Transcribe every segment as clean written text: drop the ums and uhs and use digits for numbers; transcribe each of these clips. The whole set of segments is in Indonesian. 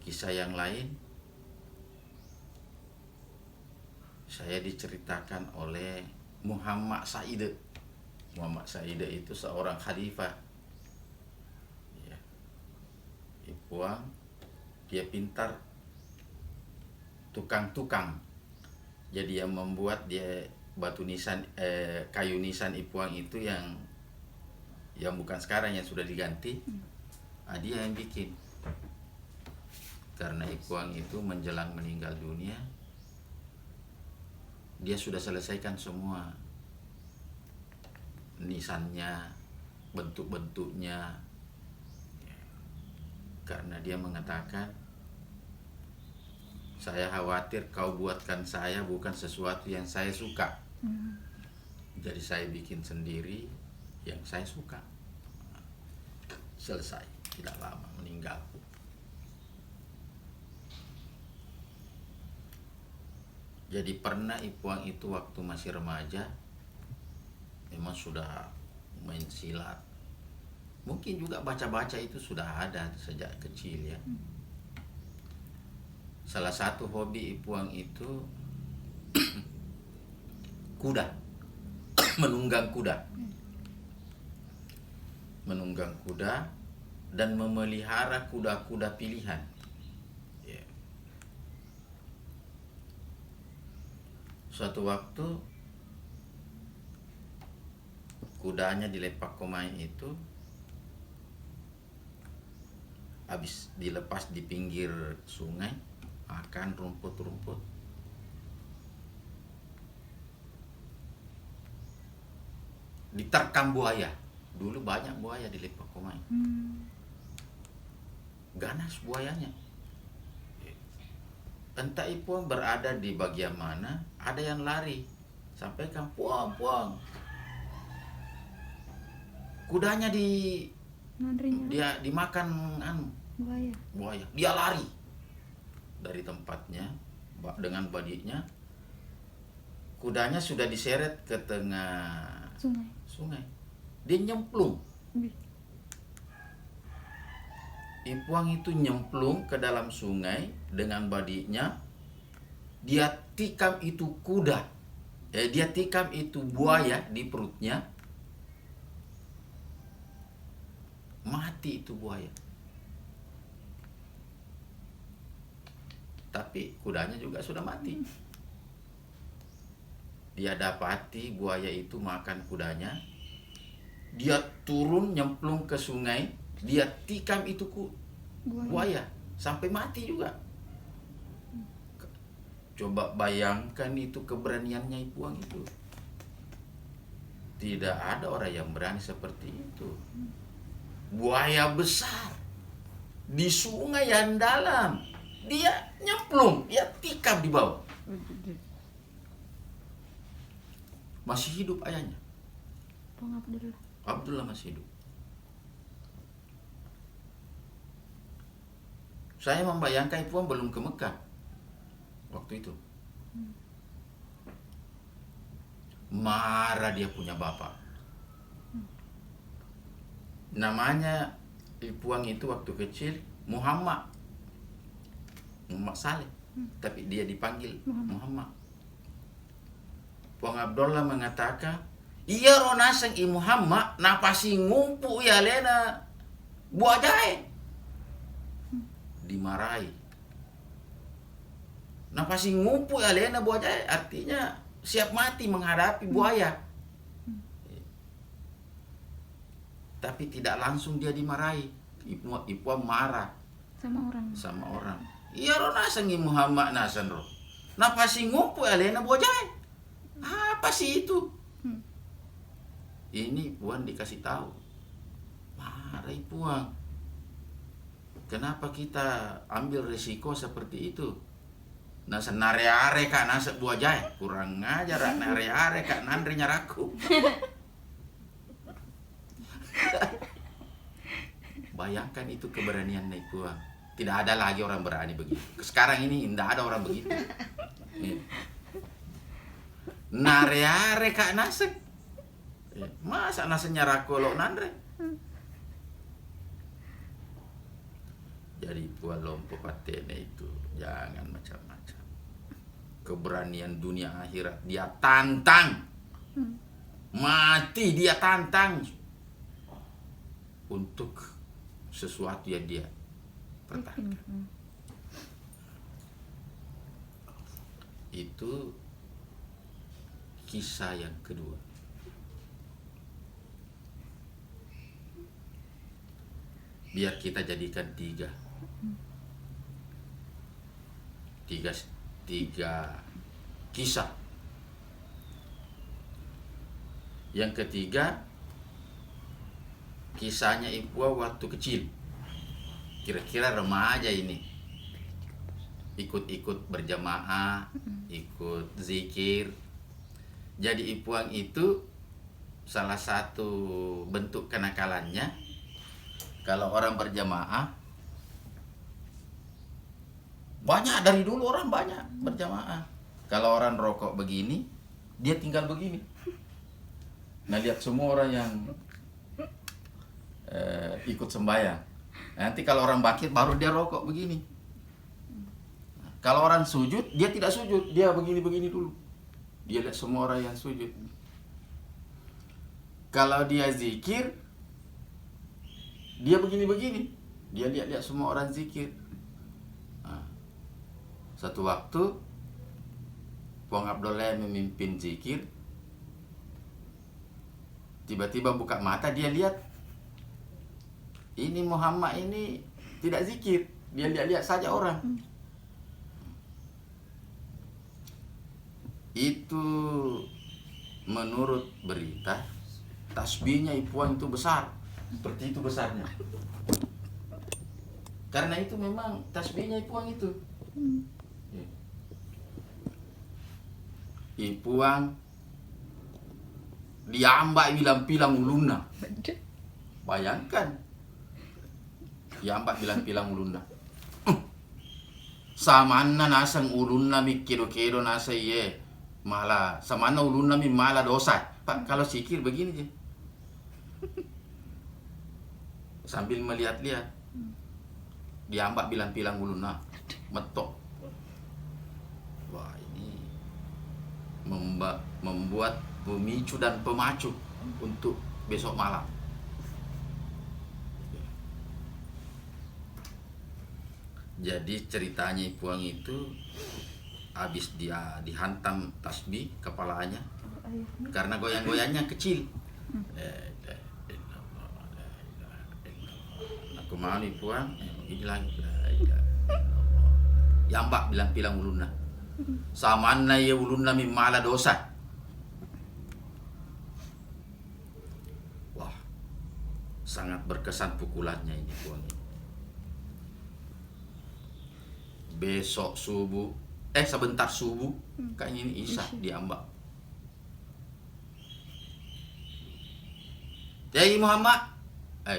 kisah yang lain saya diceritakan oleh Muhammad Said. Muhammad Said itu seorang khalifah. Ya. Ipuang, dia pintar, tukang-tukang. Jadi yang membuat dia batu nisan, kayu nisan Ipuang itu yang bukan sekarang, yang sudah diganti. Dia yang bikin. Karena Ipuang itu menjelang meninggal dunia, dia sudah selesaikan semua nisannya, bentuk-bentuknya, karena dia mengatakan, saya khawatir kau buatkan saya bukan sesuatu yang saya suka. Jadi saya bikin sendiri yang saya suka. Selesai, tidak lama meninggal. Jadi pernah Ipuang itu waktu masih remaja memang sudah main silat. Mungkin juga baca-baca itu sudah ada sejak kecil ya. Salah satu hobi Ipuang itu kuda. Menunggang kuda. Menunggang kuda dan memelihara kuda-kuda pilihan. Suatu waktu kudanya dilepak komai itu habis dilepas di pinggir sungai, makan rumput-rumput. Diterkam buaya. Dulu banyak buaya di lepak komai. Ganas buayanya. Entah Ipuang berada di bagian mana, ada yang lari. Sampaikan, puang. Kudanya dia dimakan buaya. Dia lari dari tempatnya dengan badiknya. Kudanya sudah diseret ke tengah sungai. Dia nyemplung. Ipuang itu nyemplung ke dalam sungai dengan badiknya. Dia tikam itu kuda. Dia tikam itu buaya di perutnya. Mati itu buaya. Tapi kudanya juga sudah mati. Dia dapati buaya itu makan kudanya. Dia turun nyemplung ke sungai. Dia tikam itu buaya sampai mati juga. Coba bayangkan itu keberaniannya Ipuang itu. Tidak ada orang yang berani seperti itu. Buaya besar di sungai yang dalam, dia nyemplung, dia tikam di bawah. Masih hidup ayahnya. Abdullah masih hidup. Saya membayangkan Ipuang belum ke Mekah waktu itu. Marah dia punya bapak. Namanya Ipuang itu waktu kecil Muhammad Saleh, tapi dia dipanggil Muhammad. Puang Abdullah mengatakan, iya ronaseng i Muhammad napasi ngumpu ya lena buah jahe. Dimarahi. Napasi ngumpu ya lena buah jahe, artinya siap mati menghadapi buaya. Tapi tidak langsung dia dimarahi. Ipuang marah sama orang. Iya ro nasangi Muhammad nasan ro. Napasi ngumpu ya lena buah jahe. Apa sih itu? Ini Ipuang dikasih tahu. Marah Ipuang. Kenapa kita ambil risiko seperti itu? Nasa nare-are kak nasa buah jahe. Kurang ajar nare-are kak nandri nyaraku. Bayangkan itu keberanian Ipuang. Tidak ada lagi orang berani begitu. Sekarang ini tidak ada orang begitu. Nare-are kak nasa. Masa nasa nyaraku lo nandre? Jadi Puan Lompo Patene itu jangan macam-macam. Keberanian dunia akhirat dia tantang. Mati dia tantang untuk sesuatu yang dia pertahankan. Itu kisah yang kedua. Biar kita jadikan tiga kisah. Yang ketiga, kisahnya Ipua waktu kecil. Kira-kira remaja ini. Ikut-ikut berjamaah, ikut zikir. Jadi Ipuang itu salah satu bentuk kenakalannya, kalau orang berjamaah, banyak dari dulu orang banyak berjamaah. Kalau orang rokok begini, dia tinggal begini. Nah, lihat semua orang yang ikut sembahyang. Nanti kalau orang bakit baru dia rokok begini. Kalau orang sujud, dia tidak sujud, dia begini-begini dulu. Dia lihat semua orang yang sujud. Kalau dia zikir, dia begini-begini. Dia lihat-lihat semua orang zikir. Nah, satu waktu, Puang Abdullah memimpin zikir. Tiba-tiba buka mata, dia lihat. Ini Muhammad ini tidak zikir. Dia lihat-lihat saja orang. Itu menurut berita, tasbihnya Ipuang itu besar. Seperti itu besarnya. Karena itu memang tasbihnya Ipuang itu. Ipuang diambak bilang-bilang uluna. Bayangkan. Diambak bilang-bilang uluna. Samana nasang uluna mikiro-kiro nasa iye. Malah samana uluna mi malah dosa. Pak, kalau sikir begini je. Sambil melihat-lihat. Diambak bilang-bilang uluna. Metok. Wah, ini membuat pemicu dan pemacu untuk besok malam. Jadi ceritanya Ipuang itu habis dia dihantam tasbih kepalanya karena goyang-goyangnya kecil. Aku mau Ipuang ini lagi. Yambak bilang-bilang uluna. Samana ya uluna mi mala dosa. Wah, sangat berkesan pukulannya ini Puang. Besok subuh, sebentar subuh, kayaknya ini Isya diambak. Jadi Muhammad,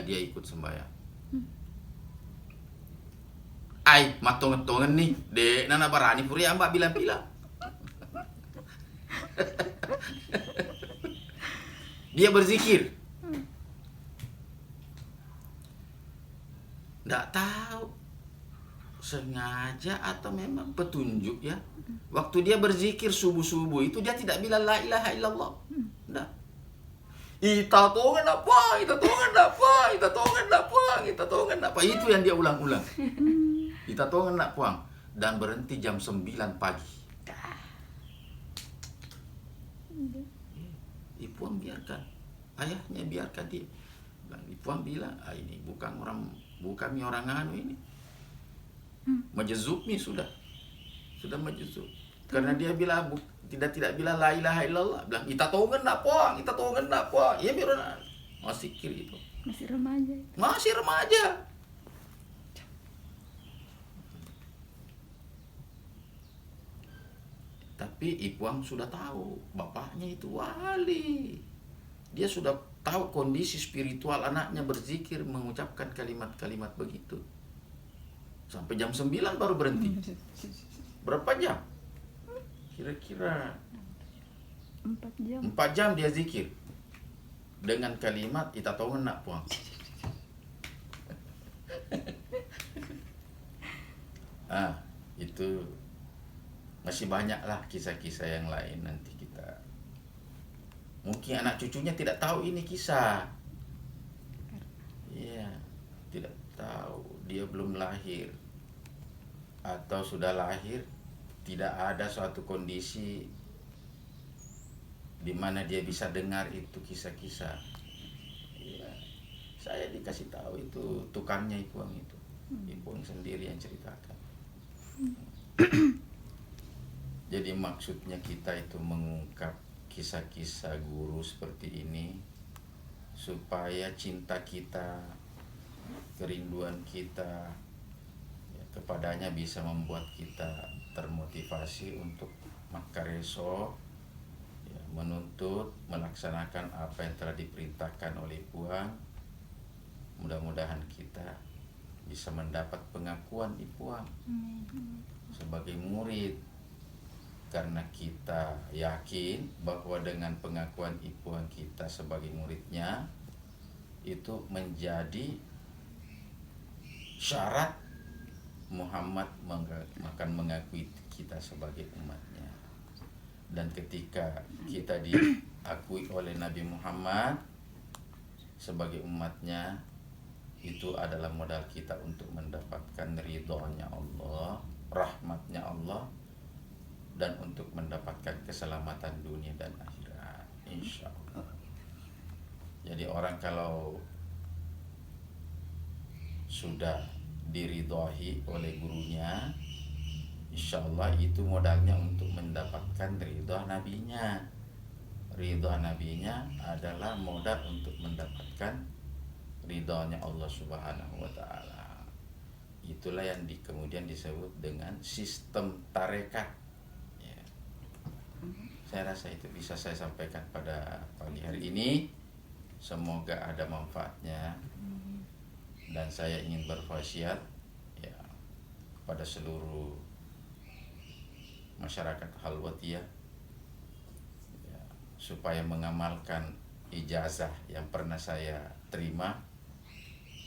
dia ikut sembahyang. Matongan-tongan nih, dek nana barani puri ambak bilang-bilang. Dia berzikir. Nggak tahu sengaja atau memang petunjuk ya. Waktu dia berzikir subuh-subuh itu dia tidak bilang la ilaha illallah. Nah. Ita tongan apa? Itu yang dia ulang-ulang. Ita tongan nak puang dan berhenti jam 9 pagi. Ipuang biarkan. Ayahnya biarkan dia. Ipuang bilang, ini bukan orang anu ini. Majzub nih sudah majzub. Karena dia bilang tidak bilang la ilaha illallah, bilang ita tongan nak puang. Ya biar masih kiri itu. Masih remaja. Tapi Ipuang sudah tahu bapaknya itu wali. Dia sudah tahu kondisi spiritual anaknya berzikir mengucapkan kalimat-kalimat begitu. Sampai jam 9 baru berhenti. Berapa jam? Kira-kira 4 jam. 4 jam dia zikir. Dengan kalimat ita tongan nak puang. Itu masih banyak lah kisah-kisah yang lain. Nanti kita mungkin anak cucunya tidak tahu ini kisah. Iya, tidak tahu, dia belum lahir atau sudah lahir, tidak ada suatu kondisi di mana dia bisa dengar itu kisah-kisah. Iya, saya dikasih tahu itu tukangnya Ipuang itu. Ipuang sendiri yang ceritakan. Jadi maksudnya kita itu mengungkap kisah-kisah guru seperti ini supaya cinta kita, kerinduan kita ya, kepadanya bisa membuat kita termotivasi untuk makareso ya, menuntut melaksanakan apa yang telah diperintahkan oleh Ipuang. Mudah-mudahan kita bisa mendapat pengakuan Ipuang sebagai murid, karena kita yakin bahwa dengan pengakuan Ipuang kita sebagai muridnya itu menjadi syarat Muhammad akan mengakui kita sebagai umatnya. Dan ketika kita diakui oleh Nabi Muhammad sebagai umatnya, itu adalah modal kita untuk mendapatkan ridhonya Allah, rahmatnya Allah, dan untuk mendapatkan keselamatan dunia dan akhirat, insya Allah. Jadi orang kalau sudah diridhoi oleh gurunya, insya Allah itu modalnya untuk mendapatkan ridho nabinya. Ridho nabinya adalah modal untuk mendapatkan ridhonya Allah Subhanahu wa ta'ala. Itulah yang kemudian disebut dengan sistem tarekat. Saya rasa itu bisa saya sampaikan pada pagi hari ini. Semoga ada manfaatnya. Dan saya ingin berwasiat ya kepada seluruh masyarakat Khalwatiyah ya, supaya mengamalkan ijazah yang pernah saya terima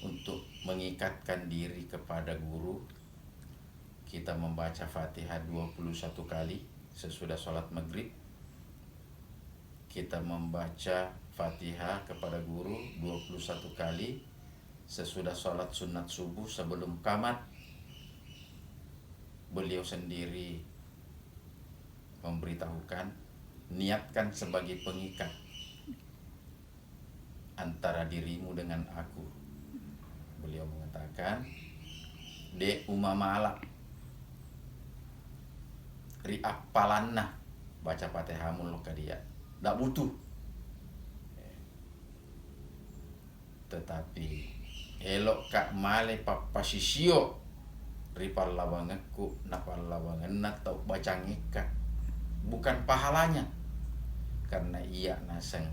untuk mengikatkan diri kepada guru. Kita membaca Fatihah 21 kali sesudah sholat maghrib. Kita membaca Fatihah kepada guru 21 kali sesudah sholat sunat subuh sebelum qamat. Beliau sendiri memberitahukan, niatkan sebagai pengikat antara dirimu dengan aku. Beliau mengatakan, de umamala riapalanna, baca Fatihah mulu ke dia, tak butuh. Tetapi elok kak male papasisio ripal lawanganku napal lawangan atau baca ngika, bukan pahalanya, karena ia naseng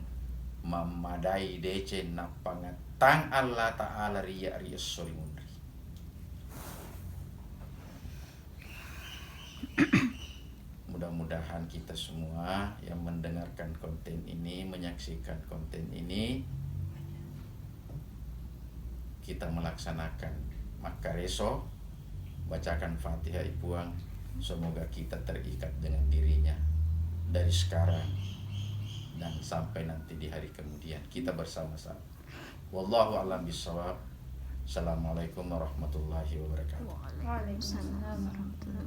memadai dece napangatang Allah Ta'ala riya sorimundri. Mudah-mudahan kita semua yang mendengarkan konten ini, menyaksikan konten ini, kita melaksanakan makareso, bacakan Fatihah Ipuang. Semoga kita terikat dengan dirinya dari sekarang dan sampai nanti di hari kemudian kita bersama-sama. Wallahu a'lam bishawab. Assalamualaikum warahmatullahi wabarakatuh. Waalaikumsalam warahmatullahi wabarakatuh.